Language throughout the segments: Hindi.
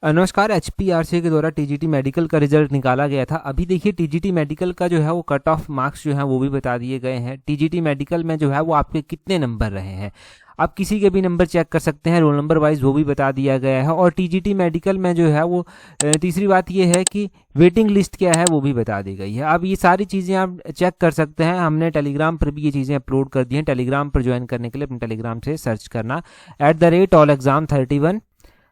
नमस्कार। एचपीआरसी के द्वारा टीजीटी मेडिकल का रिजल्ट निकाला गया था। अभी देखिए टीजीटी मेडिकल का जो है वो कट ऑफ मार्क्स जो है वो भी बता दिए गए हैं। टीजीटी मेडिकल में जो है वो आपके कितने नंबर रहे हैं, आप किसी के भी नंबर चेक कर सकते हैं, रोल नंबर वाइज वो भी बता दिया गया है। और टीजीटी मेडिकल में जो है वो तीसरी बात ये है कि वेटिंग लिस्ट क्या है वो भी बता दी गई है। अब ये सारी चीज़ें आप चेक कर सकते हैं। हमने टेलीग्राम पर भी ये चीज़ें अपलोड कर दी हैं। टेलीग्राम पर ज्वाइन करने के लिए अपने टेलीग्राम से सर्च करना @allexam31,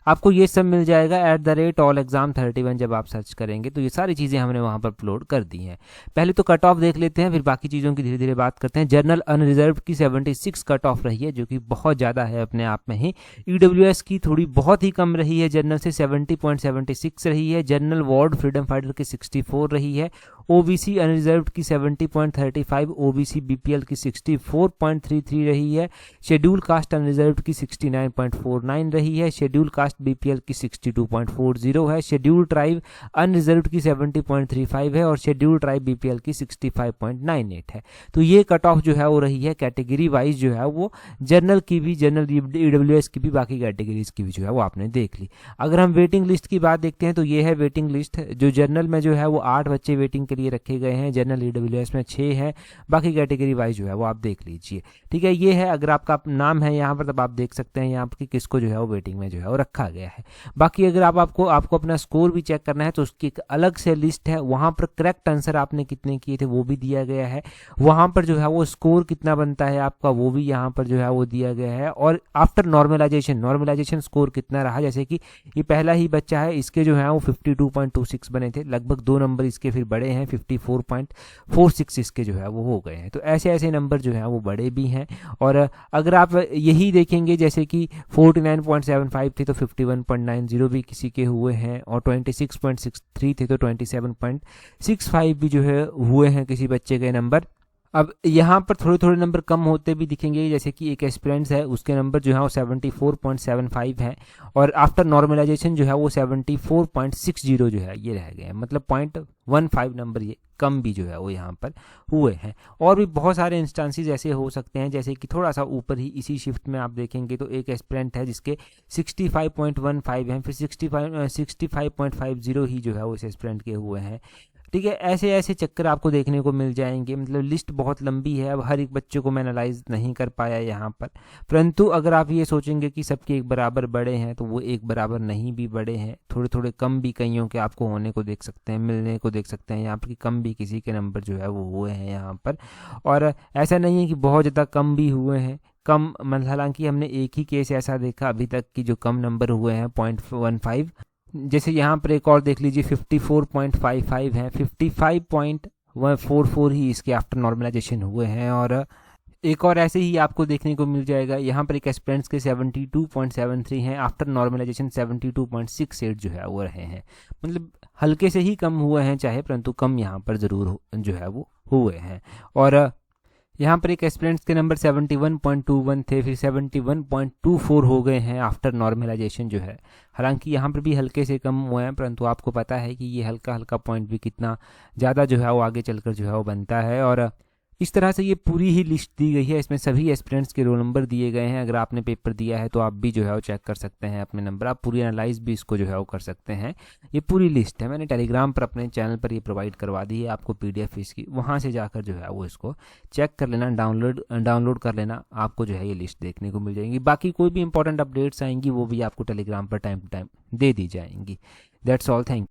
आपको ये सब मिल जाएगा। @allexam31 जब आप सर्च करेंगे तो ये सारी चीज़ें हमने वहाँ पर अपलोड कर दी हैं। पहले तो कट ऑफ देख लेते हैं, फिर बाकी चीज़ों की धीरे धीरे बात करते हैं। जनरल अनरिजर्व की 76 कट ऑफ रही है, जो कि बहुत ज़्यादा है अपने आप में ही। ईडब्ल्यूएस की थोड़ी बहुत ही कम रही है, जनरल से 70.76 रही है। जनरल वार्ड फ्रीडम फाइटर की 64 रही है। ओबीसी अनरिजर्व की 70.35, ओबीसी बीपीएल की 64.33 रही है। शेड्यूल कास्ट अनरिजर्व की 69.49 रही है। शेड्यूल कास्ट बीपीएल की 62.40 है। शेड्यूल ट्राइब अनरिजर्व की 70.35 है और शेड्यूल ट्राइब बीपीएल की 65.98 है। तो ये कट ऑफ जो है वो रही है कैटेगरी वाइज जो है वो, जनरल की भी, जनरल ईडब्ल्यूएस की भी, बाकी कैटेगरीज की भी जो है वो आपने देख ली। अगर हम वेटिंग लिस्ट की बात देखते हैं तो ये है वेटिंग लिस्ट। जो जनरल में जो है वो 8 बच्चे वेटिंग के लिए रखे गए हैं, जनरल ईडब्ल्यूएस में 6 है, बाकी कैटेगरी वाइज जो है वो आप देख लीजिए। ठीक है, ये है। अगर आपका नाम है यहाँ पर तब आप देख सकते हैं यहाँ पर किसको जो है वो वेटिंग में जो है वो रखा गया है। बाकी अगर आपको अपना स्कोर भी चेक करना है तो उसकी एक अलग से लिस्ट है, वहाँ पर करेक्ट आंसर आपने कितने किए थे वो भी दिया गया है। वहाँ पर जो है वो स्कोर कितना बनता है आपका वो भी यहाँ पर जो है वो दिया गया है। और आफ्टर नॉर्मलाइजेशन स्कोर कितना रहा, जैसे कि ये पहला ही बच्चा है, इसके जो है वो 52.26 बने थे, लगभग 2 नंबर इसके फिर बड़े हैं, 54.46 इसके जो है वो हो गए हैं। तो ऐसे ऐसे नंबर जो है वो बड़े भी हैं। और अगर आप यही देखेंगे जैसे कि 49.75 थे तो 51.90 भी किसी के हुए हैं, और 26.63 थे तो 27.65 भी जो है हुए हैं किसी बच्चे के नंबर। अब यहाँ पर थोड़े थोड़े नंबर कम होते भी दिखेंगे, जैसे कि एक एस्पिरेंट्स है, उसके नंबर जो है वो 74.75 है, और आफ्टर नॉर्मलाइजेशन जो है वो 74.60 जो है ये रह गए हैं, मतलब 0.15 नंबर ये कम भी जो है वो यहाँ पर हुए हैं। और भी बहुत सारे इंस्टांसेस ऐसे हो सकते हैं, जैसे कि थोड़ा सा ऊपर ही इसी शिफ्ट में आप देखेंगे तो एक एस्पिरेंट है जिसके 65.15 हैं, फिर 65.50 ही जो है वो इस एस्पिरेंट के हुए हैं। ठीक है, ऐसे ऐसे चक्कर आपको देखने को मिल जाएंगे। मतलब लिस्ट बहुत लंबी है, अब हर एक बच्चे को मैं एनालाइज नहीं कर पाया यहाँ पर, परंतु अगर आप ये सोचेंगे कि सबके एक बराबर बड़े हैं तो वो एक बराबर नहीं भी बड़े हैं, थोड़े थोड़े कम भी कईयों के आपको होने को देख सकते हैं, मिलने को देख सकते हैं यहाँ पर कि कम भी किसी के नंबर जो है वो हुए हैं यहाँ पर। और ऐसा नहीं है कि बहुत ज़्यादा कम भी हुए हैं, कम मतलब हालांकि हमने एक ही केस ऐसा देखा अभी तक कि जो कम नंबर हुए हैं 0.15, जैसे यहाँ पर एक और देख लीजिए 54.55 है, 55.144 ही इसके आफ्टर नॉर्मलाइजेशन हुए हैं। और एक और ऐसे ही आपको देखने को मिल जाएगा, यहाँ पर एक एस्पिरेंट्स के 72.73 हैं, आफ्टर नॉर्मलाइजेशन 72.68 जो है वो रहे हैं। मतलब हल्के से ही कम हुए हैं चाहे, परंतु कम यहाँ पर ज़रूर जो है वो हुए हैं। और यहाँ पर एक एस्पिरेंट्स के नंबर 71.21 थे, फिर 71.24 हो गए हैं आफ्टर नॉर्मलाइजेशन जो है। हालांकि यहाँ पर भी हल्के से कम हुए हैं, परंतु आपको पता है कि ये हल्का हल्का पॉइंट भी कितना ज़्यादा जो है वो आगे चलकर जो है वो बनता है। और इस तरह से ये पूरी ही लिस्ट दी गई है, इसमें सभी एस्पिरेंट्स के रोल नंबर दिए गए हैं। अगर आपने पेपर दिया है तो आप भी जो है वो चेक कर सकते हैं अपने नंबर, आप पूरी एनालाइज भी इसको जो है वो कर सकते हैं। ये पूरी लिस्ट है, मैंने टेलीग्राम पर अपने चैनल पर ये प्रोवाइड करवा दी है आपको PDF इसकी, वहाँ से जाकर जो है वो इसको चेक कर लेना, डाउनलोड कर लेना, आपको जो है ये लिस्ट देखने को मिल जाएगी। बाकी कोई भी इंपॉर्टेंट अपडेट्स आएंगी वो भी आपको टेलीग्राम पर टाइम टू टाइम दे दी जाएंगी। That's all, thank